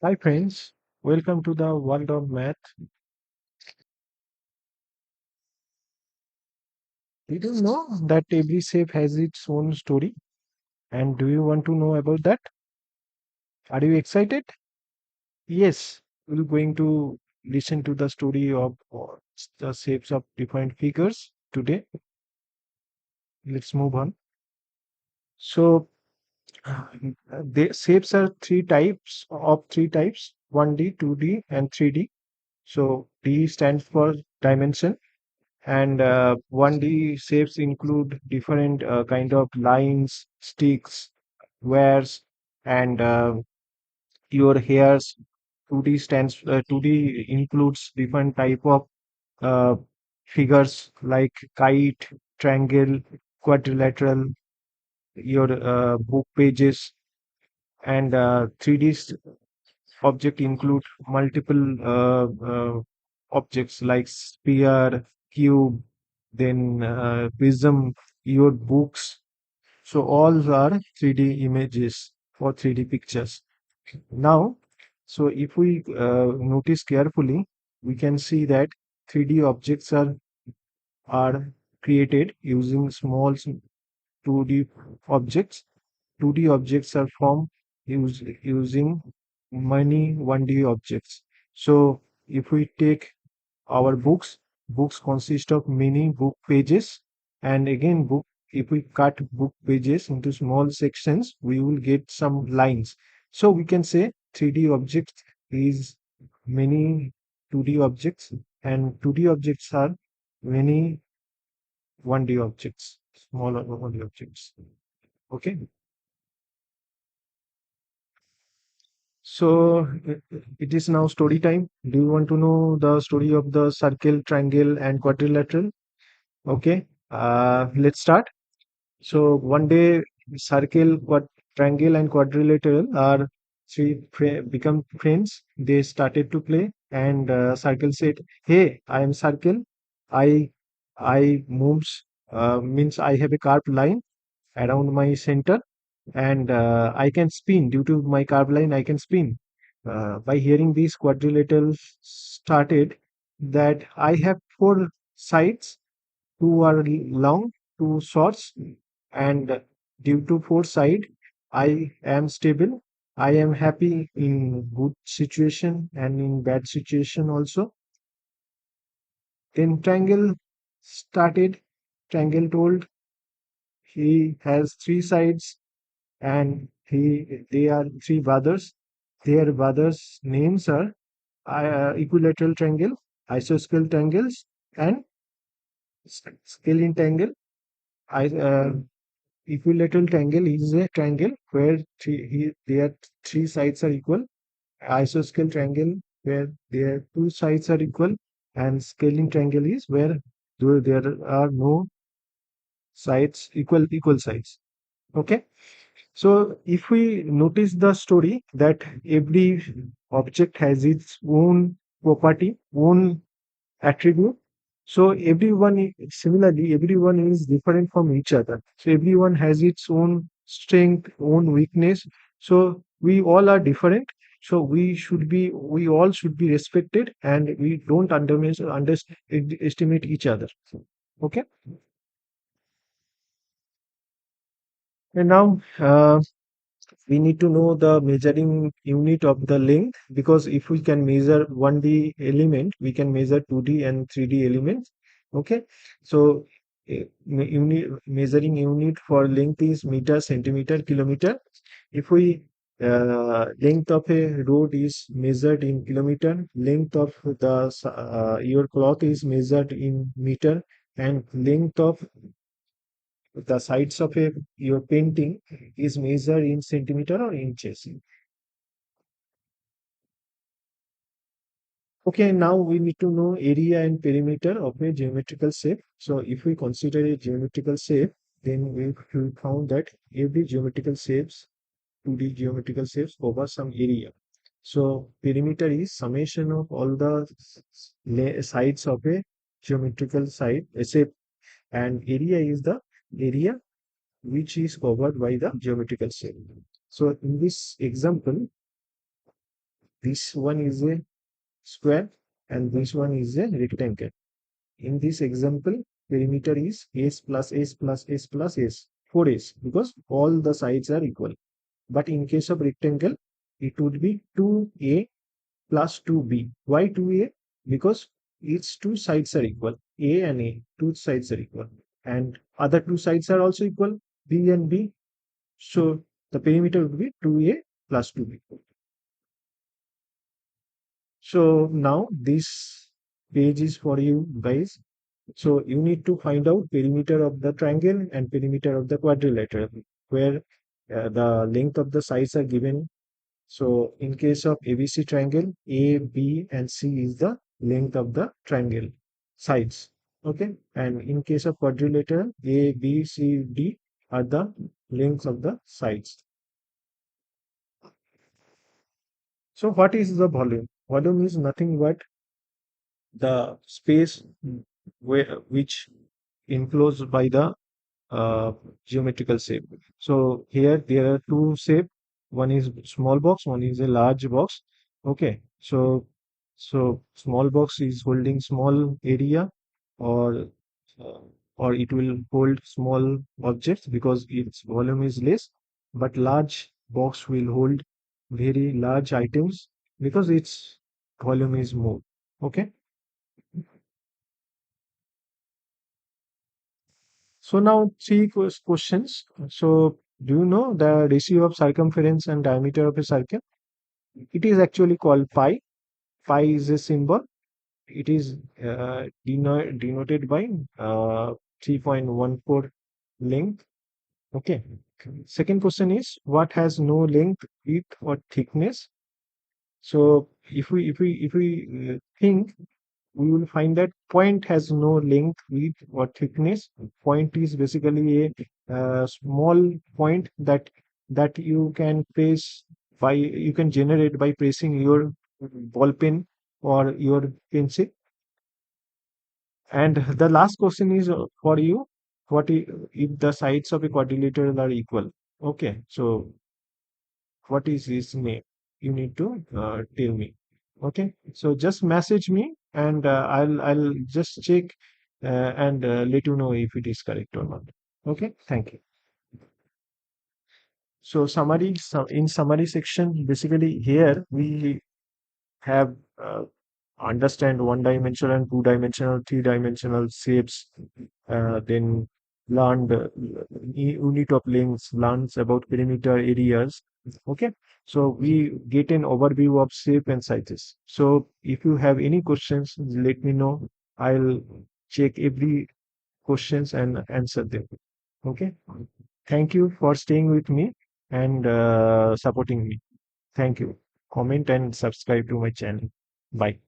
Hi friends, welcome to the world of math. Did you know that every shape has its own story? And do you want to know about that? Are you excited? Yes, we're going to listen to the story of the shapes of different figures today. Let's move on. So, the shapes are three types 1D, 2D, and 3D. So, D stands for dimension and 1D shapes include different kind of lines, sticks, wares, and your hairs. 2D includes different type of uh, figures like kite, triangle, quadrilateral, your book pages, and 3D object include multiple objects like sphere, cube, then prism, your books. So all are 3D images or 3D pictures. Now, so if we notice carefully, we can see that 3D objects are created using small 2D objects. 2D objects are formed using many 1D objects. So if we take our books consist of many book pages, and again book if we cut book pages into small sections, we will get some lines. So we can say 3D object is many 2D objects, and 2D objects are many 1D objects, smaller 1D objects. Okay. So it is now story time. Do you want to know the story of the circle, triangle, and quadrilateral? Okay, let's start. So one day, circle, triangle, and quadrilateral are become friends. They started to play, and circle said, "Hey, I am circle. I I moves means I have a curved line around my center, and I can spin due to my curved line. I can spin." By hearing these, quadrilateral started that I have four sides, two are long, two shorts, and due to foresight, I am stable. I am happy in good situation and in bad situation also. Then Triangle started. Triangle told he has three sides and they are three brothers. Their brothers' names are equilateral triangle, isosceles triangles, and scalene triangle. I, Equilateral triangle is a triangle where their three sides are equal. Isosceles triangle where their two sides are equal, and scaling triangle is where there are no sides equal sides. Okay. So if we notice the story that every object has its own property, own attribute. So similarly, everyone is different from each other. So everyone has its own strength, own weakness. So we all are different. So we all should be respected, and we don't underestimate each other. Okay. And now we need to know the measuring unit of the length, because if we can measure 1D element, we can measure 2D and 3D elements. Okay. So measuring unit for length is meter, centimeter, kilometer. If we length of a road is measured in kilometer, length of your cloth is measured in meter, and length of the sides of your painting is measured in centimeter or inches. Okay, now we need to know area and perimeter of a geometrical shape. So if we consider a geometrical shape, then we found that every geometrical shapes, 2D geometrical shapes cover some area. So perimeter is summation of all the sides of a geometrical shape, and area is the area which is covered by the geometrical shape. So in this example, this one is a square and this one is a rectangle. In this example, perimeter is s plus s plus s plus s, 4s, because all the sides are equal. But in case of rectangle, it would be 2a plus 2b. Why 2a? Because its two sides are equal. A and A, two sides are equal. And other two sides are also equal, B and B. So the perimeter would be 2a plus 2b. So now this page is for you guys. So you need to find out perimeter of the triangle and perimeter of the quadrilateral, where the length of the sides are given. So in case of ABC triangle, A, B, and C is the length of the triangle sides. Okay. And in case of quadrilateral, A, B, C, D are the lengths of the sides. So what is the volume? Volume is nothing but the space which enclosed by the uh, geometrical shape. So here there are two shape. One is small box, one is a large box. Okay. So small box is holding small area, or uh, or it will hold small objects because its volume is less. But large box will hold very large items because its volume is more. Okay. So now three questions. So do you know the ratio of circumference and diameter of a circle? It is actually called pi. Pi is a symbol. It is denoted by 3.14 length. Okay. Second question is what has no length, width, or thickness? So if we think, we will find that point has no length, width, or thickness. Point is basically a small point that you can press by you can generate by pressing your ball pen or your pencil. And the last question is for you: if the sides of a quadrilateral are equal? Okay, so what is his name? You need to tell me. Okay, so just message me and I'll just check and let you know if it is correct or not. Okay, thank you. So summary, in summary section, basically here we have understand one dimensional, two dimensional, three dimensional shapes, then learned unit of lengths, learns about perimeter areas. Okay, so we get an overview of shape and sizes. So if you have any questions, let me know. I'll check every questions and answer them. Okay, thank you for staying with me and supporting me. Thank you. Comment and subscribe to my channel. Bye.